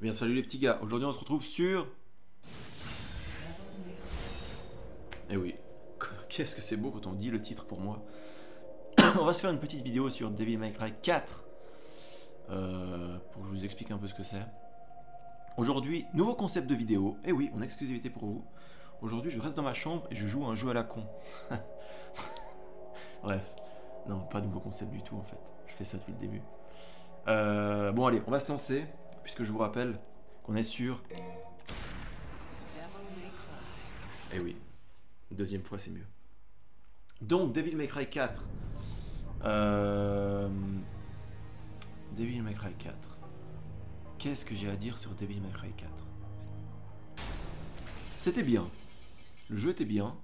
bien salut les petits gars, aujourd'hui on se retrouve sur... Eh oui, qu'est-ce que c'est beau quand on dit le titre pour moi. On va se faire une petite vidéo sur Devil May Cry 4 pour que je vous explique un peu ce que c'est. Aujourd'hui, nouveau concept de vidéo, eh oui, on a exclusivité pour vous. Aujourd'hui je reste dans ma chambre et je joue à un jeu à la con. Bref, non, pas nouveau concept du tout en fait, je fais ça depuis le début. Bon allez, on va se lancer, puisque je vous rappelle qu'on est sur... Eh oui, deuxième fois c'est mieux. Donc Devil May Cry 4. Devil May Cry 4. Qu'est-ce que j'ai à dire sur Devil May Cry 4? C'était bien. Le jeu était bien,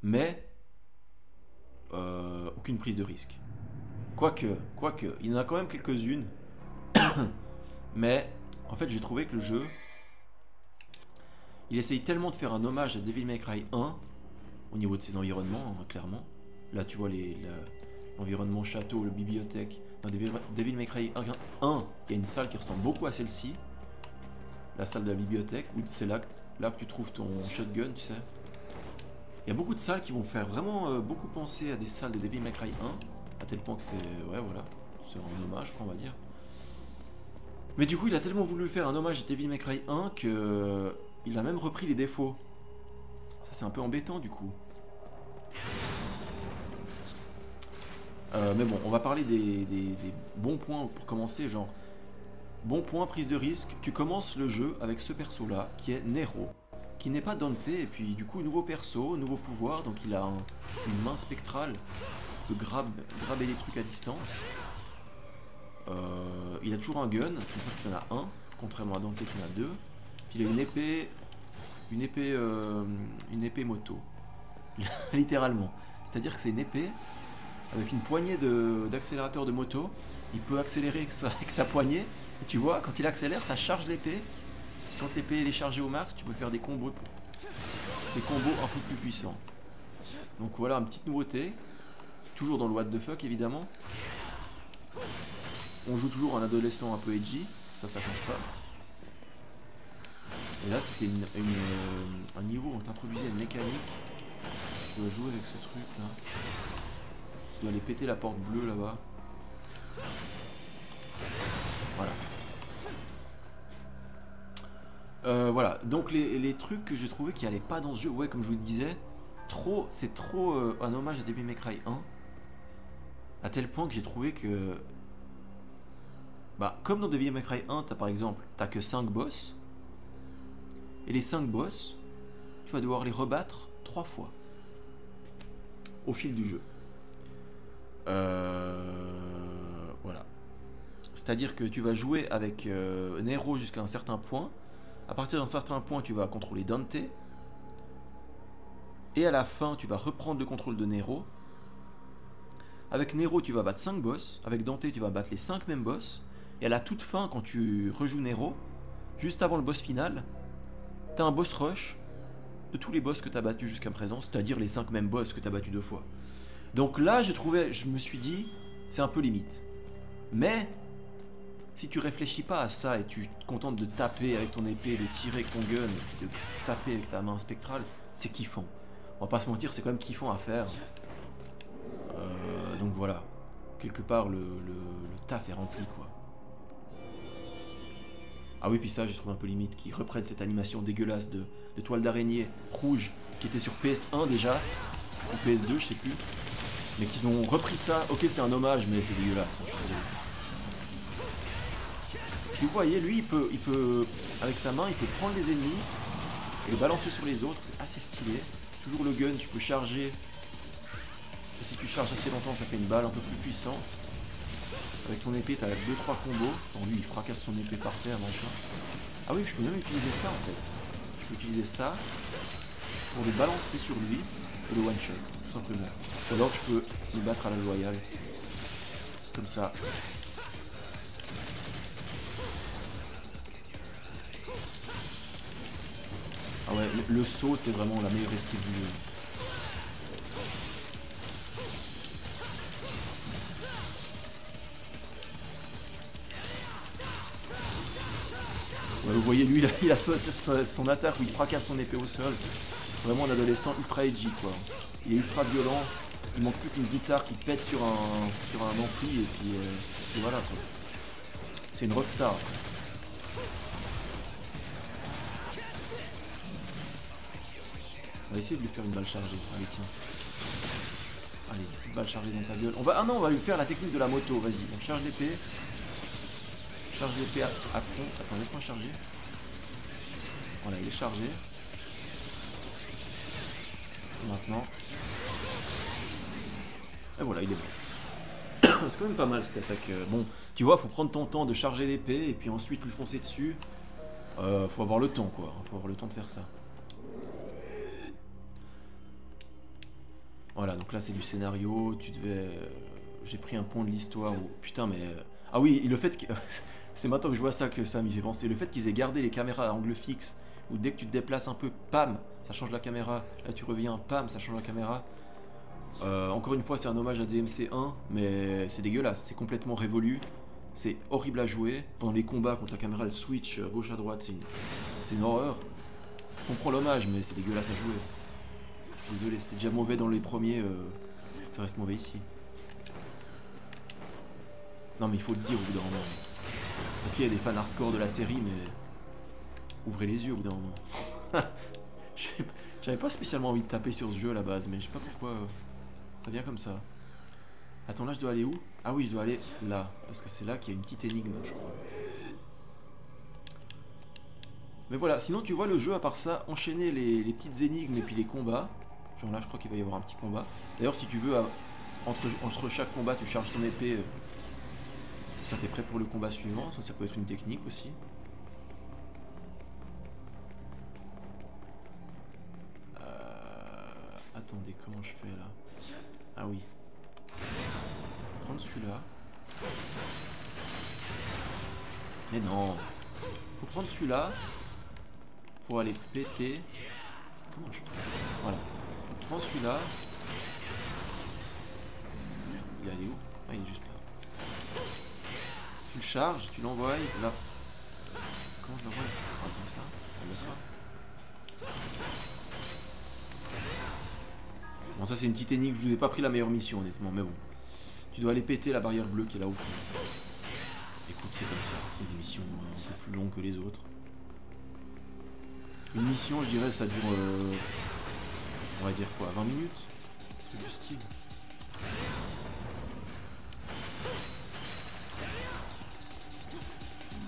mais aucune prise de risque. Quoique, il y en a quand même quelques-unes. Mais en fait j'ai trouvé que le jeu, il essaye tellement de faire un hommage à Devil May Cry 1 au niveau de ses environnements, hein, clairement. Là tu vois l'environnement château, le bibliothèque. Dans Devil May Cry 1, il y a une salle qui ressemble beaucoup à celle-ci. La salle de la bibliothèque, où c'est là que tu trouves ton shotgun, tu sais. Il y a beaucoup de salles qui vont faire vraiment beaucoup penser à des salles de Devil May Cry 1, à tel point que c'est... ouais, voilà, c'est un hommage, on va dire. Mais du coup, il a tellement voulu faire un hommage à Devil May Cry 1 que il a même repris les défauts. Ça, c'est un peu embêtant, du coup. Mais bon, on va parler des bons points pour commencer, genre... Bon point, prise de risque. Tu commences le jeu avec ce perso-là, qui est Nero, qui n'est pas Dante, et puis du coup, nouveau perso, nouveau pouvoir, donc il a une main spectrale de graber des trucs à distance. Il a toujours un gun, c'est ça qu'il y en a un, contrairement à Dante qui en a deux. Puis il a une épée moto, littéralement. C'est-à-dire que c'est une épée avec une poignée d'accélérateur de moto. Il peut accélérer avec sa poignée. Et tu vois, quand il accélère, ça charge l'épée. Quand l'épée est chargée au max, tu peux faire des combos un peu plus puissants. Donc voilà, une petite nouveauté. Toujours dans le what the fuck, évidemment. On joue toujours un adolescent un peu edgy, ça change pas. Et là c'était un niveau où on t'introduisait une mécanique. Tu dois jouer avec ce truc là. Tu dois aller péter la porte bleue là-bas. Voilà. Voilà, donc les trucs que j'ai trouvé qui allaient pas dans ce jeu, ouais, comme je vous le disais, c'est trop un hommage à Devil May Cry 1. À tel point que j'ai trouvé que... Bah, comme dans Devil May Cry 1, t'as que 5 boss. Et les 5 boss, tu vas devoir les rebattre 3 fois. Au fil du jeu. Voilà. C'est-à-dire que tu vas jouer avec Nero jusqu'à un certain point. À partir d'un certain point, tu vas contrôler Dante. Et à la fin, tu vas reprendre le contrôle de Nero. Avec Nero, tu vas battre 5 boss. Avec Dante, tu vas battre les 5 mêmes boss. Et à la toute fin, quand tu rejoues Nero, juste avant le boss final, t'as un boss rush de tous les boss que t'as battus jusqu'à présent, c'est-à-dire les 5 mêmes boss que t'as battus 2 fois. Donc là, je me suis dit, c'est un peu limite. Mais, si tu réfléchis pas à ça et tu te contentes de taper avec ton épée, de tirer avec ton gun, de taper avec ta main spectrale, c'est kiffant. On va pas se mentir, c'est quand même kiffant à faire. Donc voilà. Quelque part, le taf est rempli, quoi. Ah oui, puis ça, j'ai trouvé un peu limite qu'ils reprennent cette animation dégueulasse de toile d'araignée rouge qui était sur PS1 déjà, ou PS2, je sais plus. Mais qu'ils ont repris ça. Ok, c'est un hommage, mais c'est dégueulasse. Vous voyez, lui, il peut, avec sa main, il peut prendre les ennemis et les balancer sur les autres. C'est assez stylé. Toujours le gun, tu peux charger. Et si tu charges assez longtemps, ça fait une balle un peu plus puissante. Avec ton épée, t'as 2-3 combos. Bon, lui, il fracasse son épée par terre, machin. Ah oui, je peux même utiliser ça, en fait. Je peux utiliser ça pour les balancer sur lui et le one-shot, tout simplement. Ou alors, je peux les battre à la loyale. Comme ça. Ah ouais, le saut, c'est vraiment la meilleure esquive du jeu. Ouais, vous voyez, lui, il a son attaque où il fracasse son épée au sol. C'est vraiment un adolescent ultra edgy, quoi. Il est ultra violent. Il manque plus qu'une guitare qui pète sur un ampli et puis voilà, quoi. C'est une rockstar. On va essayer de lui faire une balle chargée. Allez, tiens. Allez, petite balle chargée dans ta gueule. Ah non, on va lui faire la technique de la moto. Vas-y, on charge l'épée. Charge l'épée à fond. Attends, laisse-moi charger. Voilà, il est chargé. Maintenant. Et voilà, il est bon. C'est quand même pas mal cette attaque. Bon, tu vois, faut prendre ton temps de charger l'épée et puis ensuite lui foncer dessus. Faut avoir le temps, quoi. Faut avoir le temps de faire ça. Voilà, donc là c'est du scénario. Tu devais. J'ai pris un pont de l'histoire où. Putain, mais. Ah oui, le fait que. C'est maintenant que je vois ça que ça m'y fait penser. Le fait qu'ils aient gardé les caméras à angle fixe, où dès que tu te déplaces un peu, pam, ça change la caméra. Là tu reviens, pam, ça change la caméra. Encore une fois, c'est un hommage à DMC1, mais c'est dégueulasse. C'est complètement révolu. C'est horrible à jouer. Pendant les combats, quand la caméra elle switch gauche à droite, c'est une horreur. Je comprends l'hommage, mais c'est dégueulasse à jouer. Désolé, c'était déjà mauvais dans les premiers. Ça reste mauvais ici. Non, mais il faut le dire au bout d'un moment. Ok, il y a des fans hardcore de la série, mais ouvrez les yeux au bout d'un moment. J'avais pas spécialement envie de taper sur ce jeu à la base, mais je sais pas pourquoi ça vient comme ça. Attends, là je dois aller où? Ah oui, je dois aller là, parce que c'est là qu'il y a une petite énigme, je crois. Mais voilà, sinon tu vois le jeu, à part ça, enchaîner les petites énigmes et puis les combats. Genre là, je crois qu'il va y avoir un petit combat. D'ailleurs, si tu veux, entre chaque combat, tu charges ton épée. Ça t'es prêt pour le combat suivant, ça peut être une technique aussi. Attendez, comment je fais là? Ah oui. Prendre celui-là. Mais non. Faut prendre celui-là pour aller péter. Comment je fais? Voilà. Prends celui-là. Il est allé où? Ah, il est juste là. Tu le charges, tu l'envoies là. Comment je l'envoie? Ah, comme ça. Comme ça. Bon, ça c'est une petite énigme. Je vous ai pas pris la meilleure mission, honnêtement, mais bon. Tu dois aller péter la barrière bleue qui est là au fond. Écoute, c'est comme ça. Il y a des missions un peu plus longues que les autres. Une mission, je dirais, ça dure. On va dire quoi? 20 minutes? C'est du style.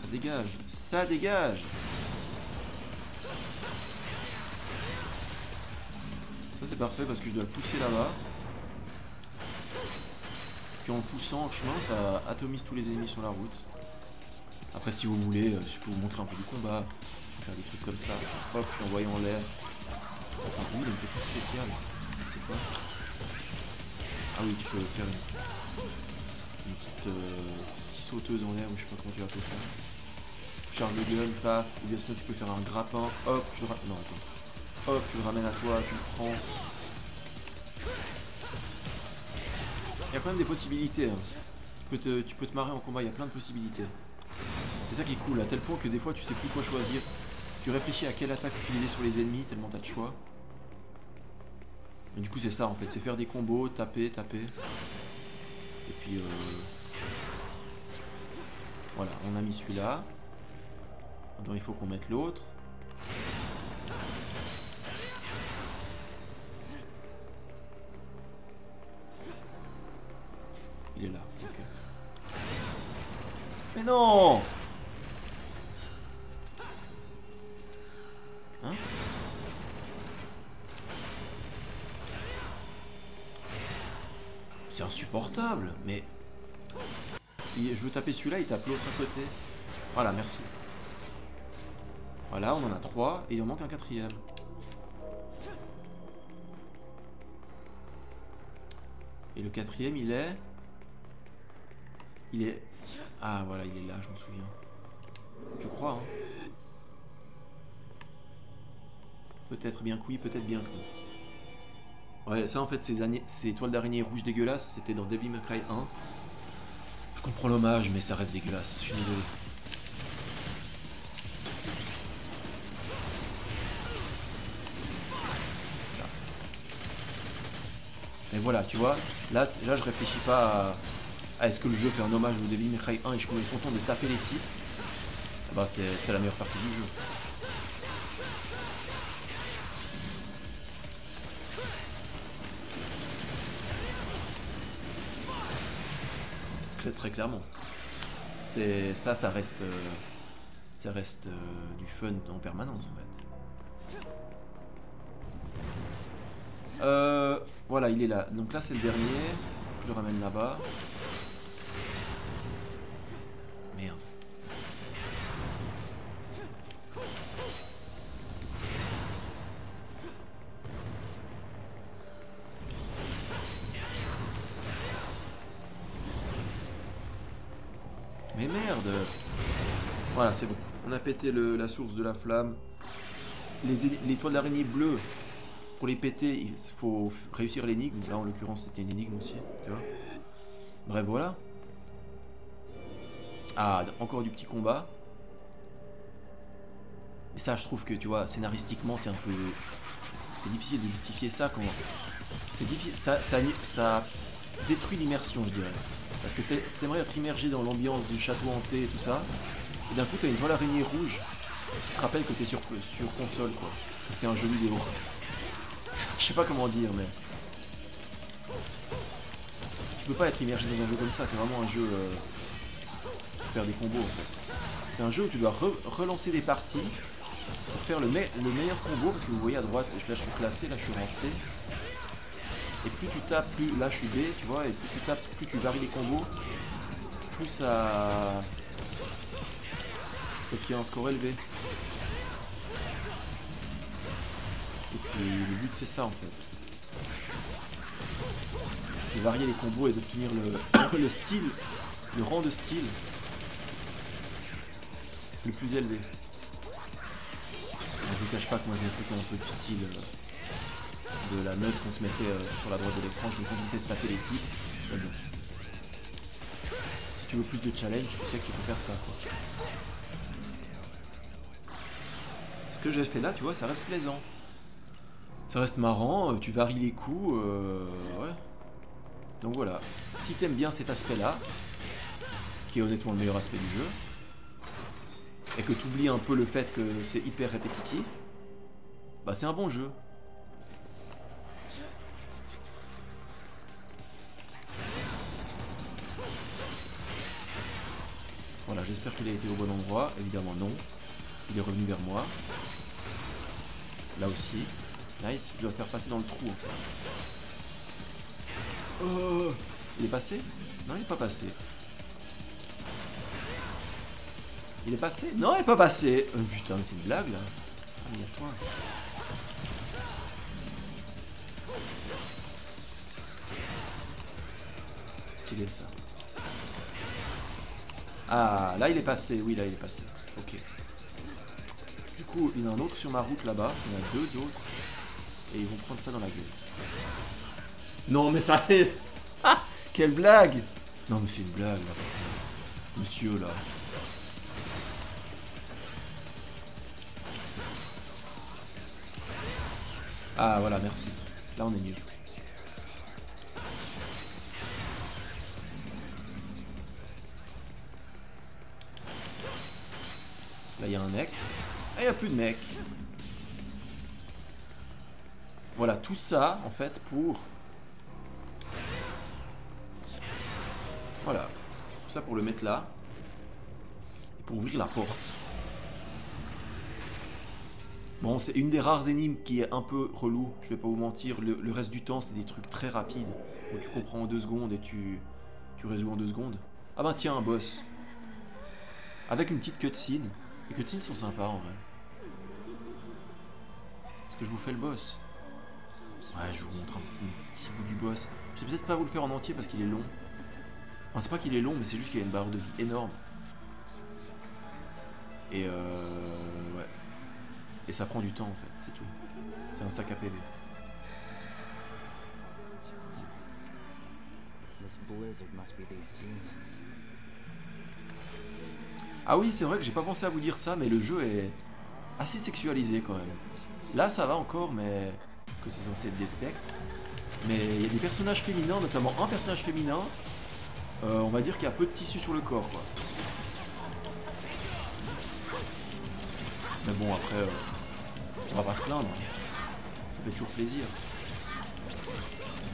Ça dégage. Ça dégage. Ça c'est parfait parce que je dois le pousser là-bas. Puis en le poussant en chemin, ça atomise tous les ennemis sur la route. Après, si vous voulez, je peux vous montrer un peu du combat. Faire des trucs comme ça. Hop, puis envoyer en l'air. Attends, oui, il y a une technique spéciale. C'est quoi? Ah oui, tu peux faire une petite scie sauteuse en l'air, ou je sais pas comment tu vas faire ça. Charge le gun, paf, ou bien sinon tu peux faire un grappin. Hop, tu le ramènes. Non, attends. Hop, tu le ramènes à toi, tu le prends. Il y a quand même des possibilités. Hein. Tu peux te marrer en combat, il y a plein de possibilités. C'est ça qui est cool, à tel point que des fois tu sais plus quoi choisir. Tu réfléchis à quelle attaque utiliser sur les ennemis, tellement t'as de choix. Mais du coup c'est ça en fait, c'est faire des combos, taper, taper. Et puis voilà, on a mis celui-là. Maintenant il faut qu'on mette l'autre. Il est là, ok. Mais non! Hein? C'est insupportable, mais... Je veux taper celui-là, il tape l'autre à côté. Voilà, merci. Voilà, on en a 3, et il en manque un 4ème. Et le 4ème, il est... Ah, voilà, il est là, je me souviens. Je crois, hein. Peut-être bien que oui, peut-être bien que non. Ouais, ça en fait, ces toiles d'araignée rouges dégueulasses, c'était dans Devil May Cry 1. Je comprends l'hommage, mais ça reste dégueulasse, je suis désolé. Et voilà, tu vois, là je réfléchis pas à est-ce que le jeu fait un hommage au Devil May Cry 1 et je suis content de taper les types. Bah c'est la meilleure partie du jeu. Très clairement. C'est ça reste du fun en permanence en fait. Voilà, il est là. Donc là c'est le dernier. Je le ramène là-bas. Merde. Mais merde. Voilà, c'est bon. On a pété la source de la flamme. Les toiles d'araignée bleues, pour les péter, il faut réussir l'énigme. Là, en l'occurrence, c'était une énigme aussi. Tu vois. Bref, voilà. Ah, encore du petit combat. Mais ça, je trouve que, tu vois, scénaristiquement, c'est un peu... C'est difficile de justifier ça quand... C'est difficile... Ça détruit l'immersion, je dirais. Parce que t'aimerais être immergé dans l'ambiance du château hanté et tout ça. Et d'un coup, t'as une toile araignée rouge qui te rappelle que t'es sur console, quoi. Que c'est un jeu vidéo. Je sais pas comment dire, mais... Tu peux pas être immergé dans un jeu comme ça, c'est vraiment un jeu... pour faire des combos, en fait. C'est un jeu où tu dois relancer des parties pour faire le meilleur combo, parce que vous voyez à droite, là je suis classé, là je suis en C. Et plus tu tapes, plus là je suis B, tu vois, et plus tu tapes, plus tu varies les combos, plus ça... obtient un score élevé. Et puis le but c'est ça en fait. De varier les combos et d'obtenir le style, le rang de style le plus élevé. Je vous cache pas que moi j'ai fait un peu du style de la note qu'on te mettait sur la droite de l'écran, je me contentais de taper les types. Mais bon. Si tu veux plus de challenge, tu sais que tu peux faire ça, quoi. Ce que j'ai fait là, tu vois, ça reste plaisant. Ça reste marrant, tu varies les coups, ouais. Donc voilà. Si t'aimes bien cet aspect-là, qui est honnêtement le meilleur aspect du jeu, et que tu oublies un peu le fait que c'est hyper répétitif, bah c'est un bon jeu. Voilà, j'espère qu'il a été au bon endroit. Évidemment non. Il est revenu vers moi. Là aussi. Nice, je dois le faire passer dans le trou en fait. Oh, il est passé? Non, il n'est pas passé. Il est passé? Non, il n'est pas passé. Putain, mais c'est une blague là. Ah, mais à toi. Stylé ça. Ah, là il est passé. Oui, là il est passé. Ok. Du coup, il y en a un autre sur ma route là-bas. Il y en a deux autres. Et ils vont prendre ça dans la gueule. Non, mais ça est... Ah, quelle blague! Non, mais c'est une blague là. Monsieur là. Ah voilà, merci. Là on est mieux. Là il y a un mec. Ah, il n'y a plus de mec. Voilà, tout ça en fait pour... Voilà. Tout ça pour le mettre là. Et pour ouvrir la porte. Bon, c'est une des rares énigmes qui est un peu relou, je vais pas vous mentir. Le reste du temps, c'est des trucs très rapides, où tu comprends en 2 secondes et tu résous en 2 secondes. Ah ben tiens, un boss. Avec une petite cutscene. Les cutscenes sont sympas en vrai. Est-ce que je vous fais le boss? Ouais, je vous montre un petit bout du boss. Je vais peut-être pas vous le faire en entier parce qu'il est long. Enfin, c'est pas qu'il est long, mais c'est juste qu'il y a une barre de vie énorme. Et ouais. Et ça prend du temps en fait, c'est tout. C'est un sac à PV. Ah oui, c'est vrai que j'ai pas pensé à vous dire ça, mais le jeu est assez sexualisé quand même. Là ça va encore, mais que c'est censé être des spectres. Mais il y a des personnages féminins, notamment un personnage féminin, on va dire qu'il y a peu de tissu sur le corps, quoi. Mais bon, après, on va pas se plaindre. Ça fait toujours plaisir.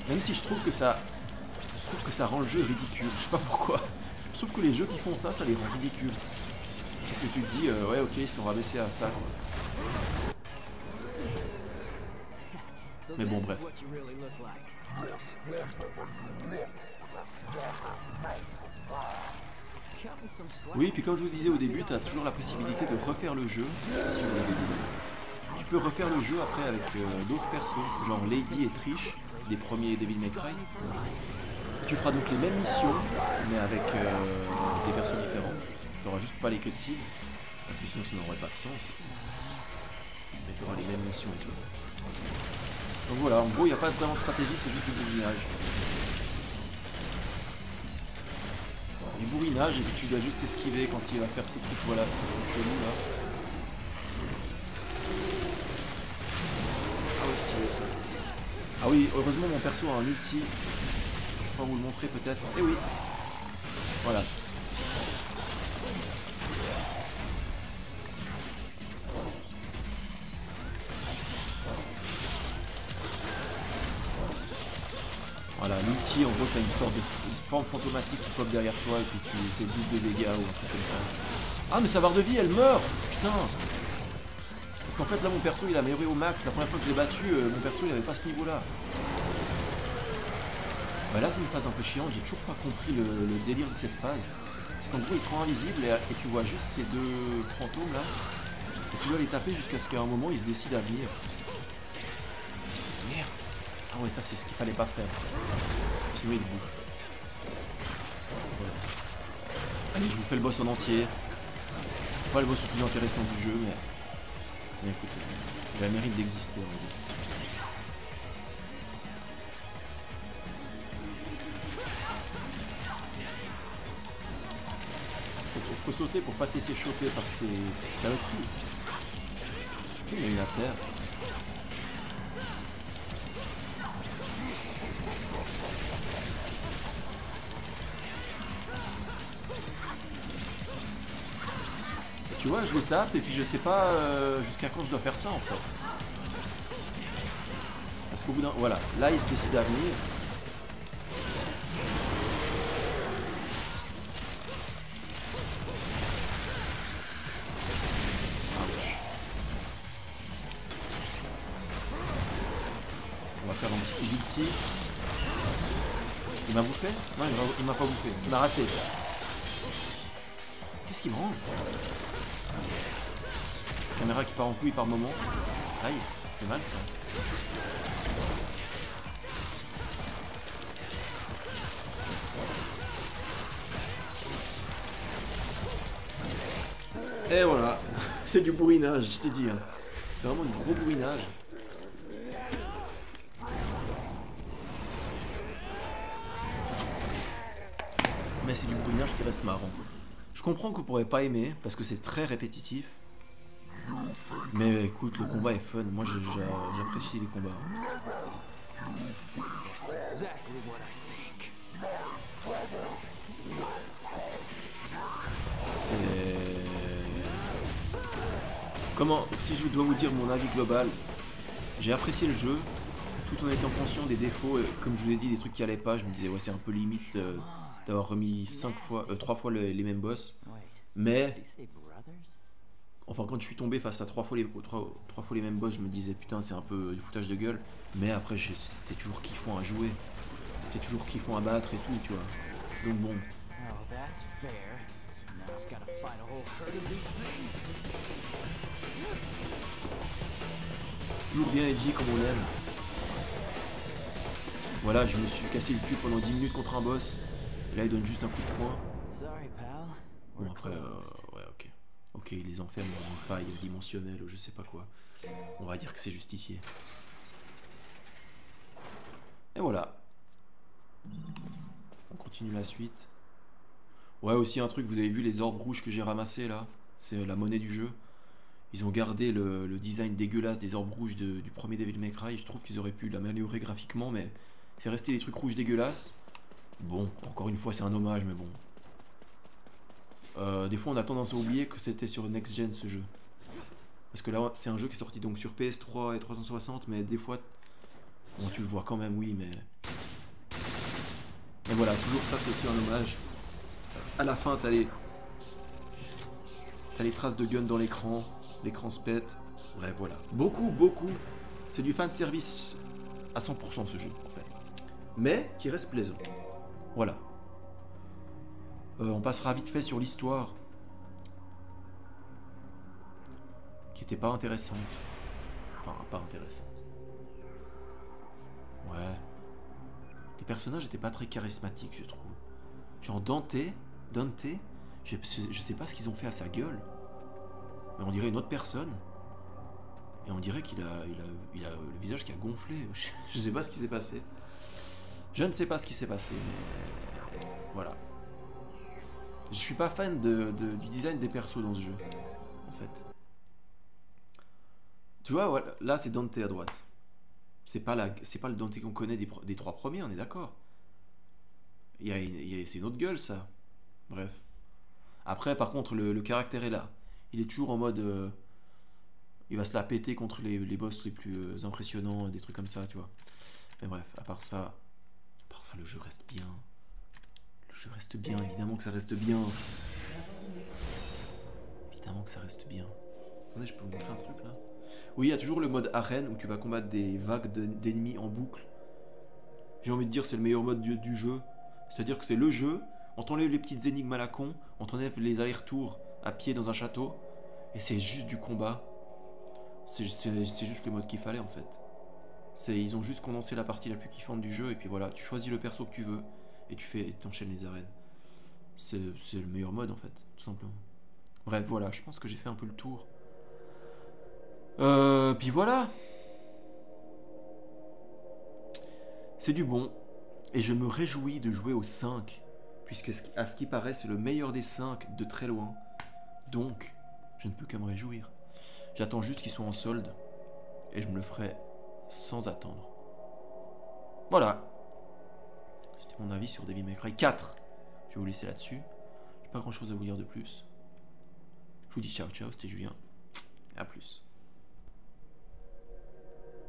Même si je trouve que ça rend le jeu ridicule. Je sais pas pourquoi. Je trouve que les jeux qui font ça, ça les rend ridicules. Parce que tu te dis, ouais, ok, ils se sont rabaissés à ça, quoi. Mais bon, bref. Oui, puis comme je vous disais au début, tu as toujours la possibilité de refaire le jeu. Si vous l'avez dit. Tu peux refaire le jeu après avec d'autres persos, genre Lady et Trish, des premiers Devil May Cry. Tu feras donc les mêmes missions, mais avec des persos différents. Tu n'auras juste pas les cutscenes, parce que sinon ça n'aurait pas de sens. Mais tu auras les mêmes missions et tout. Donc voilà, en gros, il n'y a pas vraiment de stratégie, c'est juste du bourrinage. Du bourrinage, et puis tu dois juste esquiver quand il va faire ces trucs, voilà, ces trucs chelous là. Ah ouais, stylé ça. Ah oui, heureusement mon perso a un ulti. Je vais pas vous le montrer peut-être. Eh oui. Voilà. Voilà, l'ulti en gros t'as une sorte de forme fantomatique qui pop derrière toi et puis tu fais plus de dégâts ou un truc comme ça. Ah mais sa barre de vie elle meurt. Putain. Parce qu'en fait là mon perso il a amélioré au max. La première fois que je l'ai battu, mon perso il avait pas ce niveau là. Bah là c'est une phase un peu chiante, j'ai toujours pas compris le délire de cette phase. Parce qu'en gros il se rend invisible et tu vois juste ces deux fantômes là. Et tu dois les taper jusqu'à ce qu'à un moment ils se décident à venir. Merde. Ah ouais ça c'est ce qu'il fallait pas faire. Sinon il bouffe. Voilà. Allez je vous fais le boss en entier. C'est pas le boss le plus intéressant du jeu mais écoute, il a le mérite d'exister on va dire. Faut sauter pour pas te laisser choper par ces saloperies. Il y a une à terre. Et tu vois, je le tape et puis je sais pas jusqu'à quand je dois faire ça en fait. Parce qu'au bout d'un... Voilà, là il se décide à venir. Il m'a bouffé? Non, il m'a pas bouffé. Il m'a raté. Qu'est-ce qu'il me rend? Caméra qui part en couille par moment. Aïe, ça fait mal ça. Et voilà. C'est du bourrinage, je t'ai dit. Hein. C'est vraiment du gros bourrinage. Mais c'est du bourrinage qui reste marrant. Je comprends qu'on pourrait pas aimer, parce que c'est très répétitif. Mais écoute, le combat est fun. Moi j'apprécie les combats. C'est... Comment, si je dois vous dire mon avis global, j'ai apprécié le jeu, tout en étant conscient des défauts. Comme je vous l'ai dit, des trucs qui allaient pas, je me disais ouais c'est un peu limite d'avoir remis 3 fois les mêmes boss. Mais enfin quand je suis tombé face à 3 fois les mêmes boss, je me disais putain c'est un peu du foutage de gueule. Mais après c'était toujours kiffant à jouer, c'était toujours kiffant à battre et tout, tu vois. Donc bon. Toujours bien edgy comme on aime. Voilà, je me suis cassé le cul pendant 10 minutes contre un boss. Et là il donne juste un coup de poing. Bon après, ouais ok. Ok, il les enferme dans une faille dimensionnelle ou je sais pas quoi. On va dire que c'est justifié. Et voilà. On continue la suite. Ouais, aussi un truc, vous avez vu les orbes rouges que j'ai ramassés là? C'est la monnaie du jeu. Ils ont gardé le design dégueulasse des orbes rouges du premier Devil May Cry. Je trouve qu'ils auraient pu l'améliorer graphiquement, mais C'est resté les trucs rouges dégueulasses. Bon, encore une fois, c'est un hommage, mais bon. Des fois, on a tendance à oublier que c'était sur Next Gen ce jeu. Parce que là, c'est un jeu qui est sorti donc sur PS3 et 360, mais des fois... Bon, tu le vois quand même, oui, mais... Et voilà, toujours ça, c'est aussi un hommage. À la fin, t'as les traces de gun dans l'écran se pète. Bref, voilà. Beaucoup. C'est du fan service à 100% ce jeu, en fait. Mais qui reste plaisant. Voilà. On passera vite fait sur l'histoire. Qui était pas intéressante. Enfin, pas intéressante. Ouais. Les personnages étaient pas très charismatiques, je trouve. Genre Dante, je sais pas ce qu'ils ont fait à sa gueule. Mais on dirait une autre personne. Et on dirait qu'il a le visage qui a gonflé. Je sais pas ce qui s'est passé. Je ne sais pas ce qui s'est passé, mais... Voilà. Je suis pas fan du design des persos dans ce jeu, en fait. Tu vois, voilà, là c'est Dante à droite. C'est pas le Dante qu'on connaît des 3 premiers, on est d'accord. C'est une autre gueule, ça. Bref. Après, par contre, le caractère est là. Il est toujours en mode... il va se la péter contre les boss les plus impressionnants, des trucs comme ça, tu vois. Mais bref, à part ça, le jeu reste bien. Le jeu reste bien, évidemment que ça reste bien. Évidemment que ça reste bien. Attendez, je peux vous montrer un truc, là? Oui, il y a toujours le mode arène, où tu vas combattre des vagues d'ennemis en boucle. J'ai envie de dire, c'est le meilleur mode du jeu. C'est-à-dire que c'est le jeu, on t'enlève les petites énigmes à la con, on t'enlève les allers-retours à pied dans un château, et c'est juste du combat. C'est juste le mode qu'il fallait en fait. Ils ont juste condensé la partie la plus kiffante du jeu, et puis voilà, tu choisis le perso que tu veux, et t'enchaînes les arènes. C'est le meilleur mode en fait, tout simplement. Bref, voilà, je pense que j'ai fait un peu le tour. Puis voilà. C'est du bon. Et je me réjouis de jouer au 5, puisque à ce qui paraît, c'est le meilleur des 5 de très loin. Donc, je ne peux que me réjouir. J'attends juste qu'ils soient en solde, et je me le ferai sans attendre. Voilà. C'était mon avis sur Devil May Cry 4. Je vais vous laisser là-dessus. J'ai pas grand chose à vous dire de plus. Je vous dis ciao, c'était Julien. A plus.